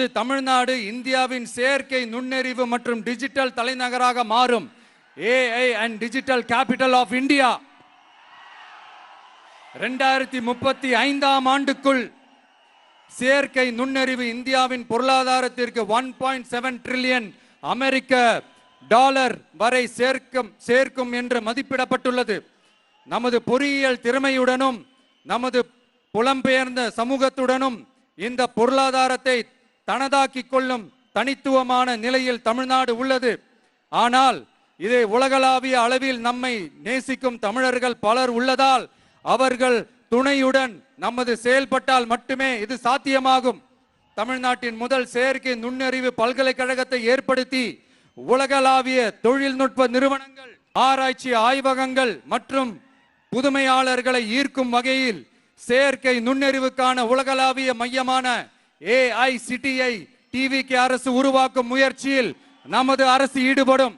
தமிழ்நாடு இந்தியாவின் செயற்கை நுண்ணறிவு மற்றும் டிஜிட்டல் தலைநகராக மாறும். AI and Digital Capital of India. 2035 ஆண்டுக்குள் செயற்கை நுண்ணறிவு இந்தியாவின் பொருளாதாரத்திற்கு 1.7 trillion அமெரிக்க டாலர் வரை சேர்க்கும் என்று மதிப்பிடப்பட்டுள்ளது. நமது பொறியியல் திறமையுடனும் நமது புலம்பெயர்ந்த சமூகத்துடனும் இந்த பொருளாதாரத்தை தனதாக்கிக் கொள்ளும் தனித்துவமான நிலையில் தமிழ்நாடு உள்ளது. ஆனால் இதை உலகளாவிய அளவில் நம்மை நேசிக்கும் தமிழர்கள் பலர் உள்ளதால் அவர்கள் துணையுடன் நமது செயல்பட்டால் மட்டுமே இது சாத்தியமாகும். தமிழ்நாட்டின் முதல் செயற்கை நுண்ணறிவு பல்கலைக்கழகத்தை ஏற்படுத்தி உலகளாவிய தொழில்நுட்ப நிறுவனங்கள், ஆராய்ச்சி ஆய்வகங்கள் மற்றும் புதுமையாளர்களை ஈர்க்கும் வகையில் செயற்கை நுண்ணறிவுக்கான உலகளாவிய மையமான AICTI TVK அரசு உருவாக்கும் முயற்சியில் நமது அரசு ஈடுபடும்.